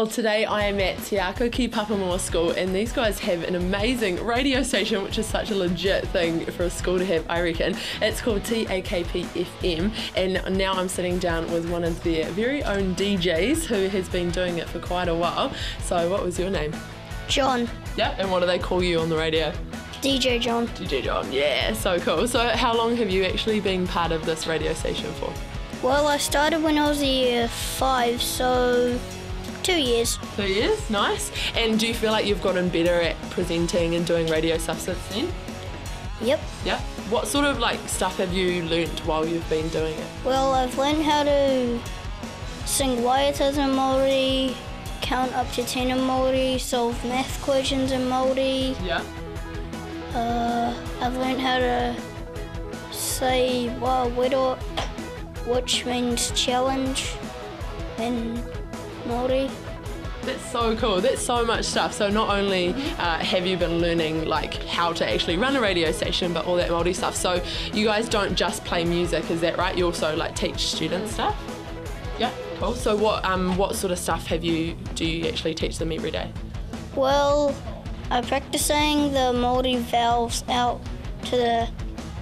Well, today I am at Te Akau ki Papamoa School, and these guys have an amazing radio station, which is such a legit thing for a school to have, I reckon. It's called TAKP FM, and now I'm sitting down with one of their very own DJs who has been doing it for quite a while. So what was your name? John. Yeah, and what do they call you on the radio? DJ John. DJ John, yeah, so cool. So how long have you actually been part of this radio station for? Well, I started when I was year 5, so 2 years. 2 years, nice. And do you feel like you've gotten better at presenting and doing radio stuff since then? Yep. Yeah. What sort of stuff have you learnt while you've been doing it? Well, I've learned how to sing waiatas in Māori, count up to 10 in Māori, solve math questions in Māori. Yeah. I've learned how to say wa wero, which means challenge in Māori. That's so cool. That's so much stuff. So not only have you been learning how to actually run a radio station, but all that Māori stuff. So you guys don't just play music, is that right? You also teach students stuff? Yeah, cool. So what sort of stuff do you actually teach them every day? Well, I practice saying the Māori vowels out to the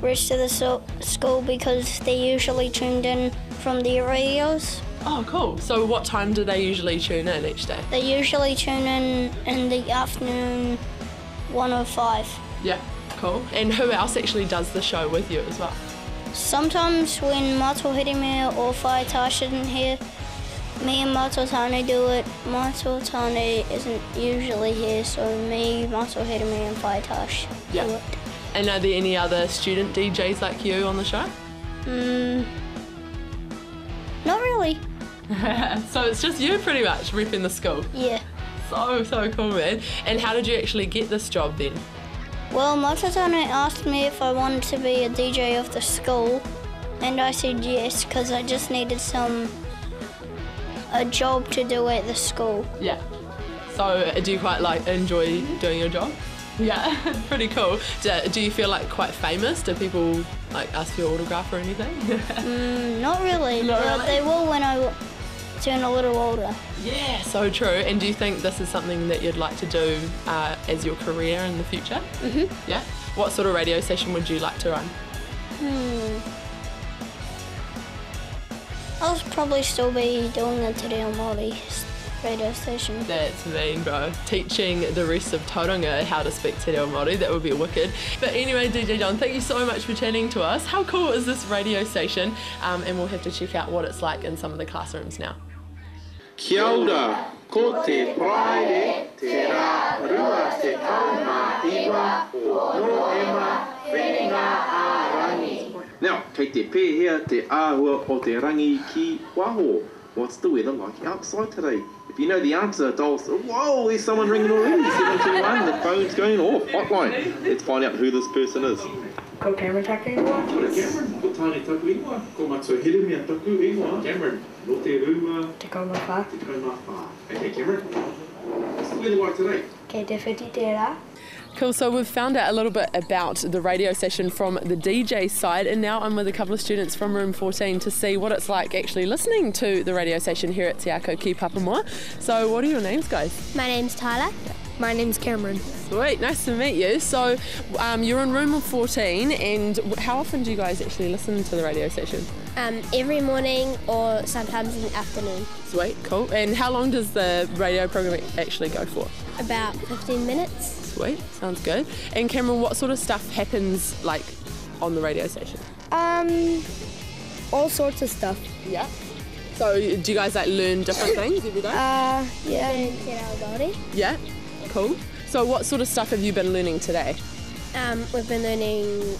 rest of the school because they're usually tuned in from their radios. Oh, cool. So what time do they usually tune in each day? They usually tune in the afternoon, 1:05. Yeah, cool. And who else actually does the show with you as well? Sometimes when Mato Hirime or Whaitash isn't here, me and Mato Tane do it. Mato Tane isn't usually here, so me, Mato Hirime and Whaitash do it. And are there any other student DJs like you on the show? Not really. So it's just you pretty much repping the school? Yeah. So cool, man. And how did you actually get this job then? Well, Mato Tane asked me if I wanted to be a DJ of the school, and I said yes, because I just needed a job to do at the school. Yeah. So do you quite enjoy doing your job? Yeah, pretty cool. Do you feel quite famous? Do people ask for your autograph or anything? Not really. Not really? They will when I turn a little older. Yeah, so true. And do you think this is something that you'd like to do as your career in the future? Mhm. Yeah. What sort of radio station would you like to run? I'll probably still be doing the Te Reo Māori radio station. That's mean, bro. Teaching the rest of Tauranga how to speak Te Reo Māori, that would be wicked. But anyway, DJ John, thank you so much for chatting to us. How cool is this radio station? And we'll have to check out what it's like in some of the classrooms now. Kia ora, ko te praere, te rā rua te tauma iwa, no ema whenga ārangi. Now, kei te pēhea te āhua o te rangi ki waho. What's the weather like outside today? If you know the answer, dial... Whoa, there's someone ringing already. 721, the phone's going off. Hotline. Let's find out who this person is. Ko Cameron taku ingoa? Ko Cameron, ko tāne taku ingoa. Ko Mato Hirime taku ingoa. Cameron, no te rua... Te kaumawha. Te kaumawha. Okay, Cameron. What's the weather like today? Kei te whiti te rā. Cool, so we've found out a little bit about the radio station from the DJ side, and now I'm with a couple of students from room 14 to see what it's like actually listening to the radio station here at Te Akau ki Papamoa. So what are your names, guys? My name's Tyler. My name's Cameron. Sweet, nice to meet you. So you're in room 14, and how often do you guys actually listen to the radio station? Every morning or sometimes in the afternoon. Sweet, cool. And how long does the radio program actually go for? About 15 minutes. Sweet, sounds good. And Cameron, what sort of stuff happens on the radio station? All sorts of stuff. Yeah. So do you guys learn different things every day? Yeah. Te Reo Māori. Yeah, cool. So what sort of stuff have you been learning today? We've been learning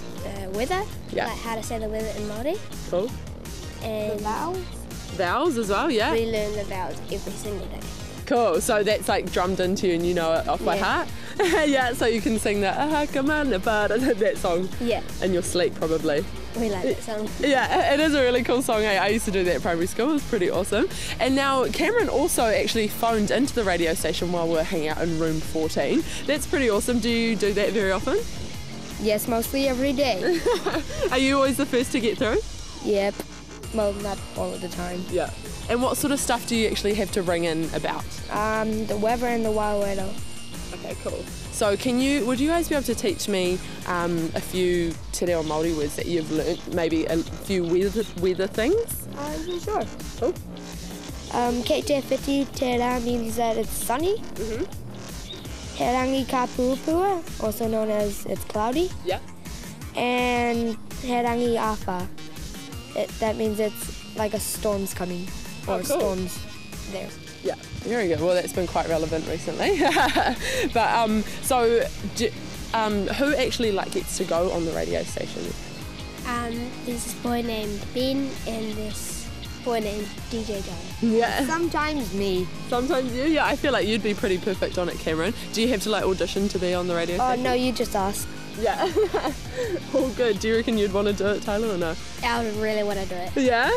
weather, Yeah. how to say the weather in Māori. Cool. And Vowels. Vowels as well, yeah? we learn the vowels every single day. Cool, so that's drummed into you and you know it off by heart? Yeah, so you can sing that song Yeah, in your sleep probably. we like that song. Yeah, it is a really cool song. I used to do that at primary school. It was pretty awesome. And now Cameron also actually phoned into the radio station while we were hanging out in room 14. That's pretty awesome. Do you do that very often? Yes, mostly every day. Are you always the first to get through? Yep. Well, not all of the time. Yeah. And what sort of stuff do you actually have to ring in about? The weather and the wild weather. Okay, cool. So would you guys be able to teach me a few te reo Māori words that you've learnt, maybe a few weather things? Yeah, sure. Cool. Kei te whiti te rā means that it's sunny. He rangi ka puapua, also known as it's cloudy. Yeah. And he rangi awha. That means it's like a storm's coming, or cool. storms there. Yeah, very good. Well, that's been quite relevant recently. But who actually gets to go on the radio station? There's this boy named Ben and this boy named DJ John. Yeah. Sometimes me. Sometimes you. Yeah, I feel like you'd be pretty perfect on it, Cameron. Do you have to audition to be on the radio Oh, station? no, you just ask. Yeah. All good. Do you reckon you'd want to do it, Tyler, or no? I would really want to do it. Yeah.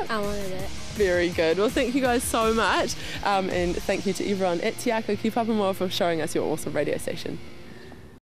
I want to do it. Very good. Well, thank you guys so much. And thank you to everyone at Te Akau ki Papamoa for showing us your awesome radio station.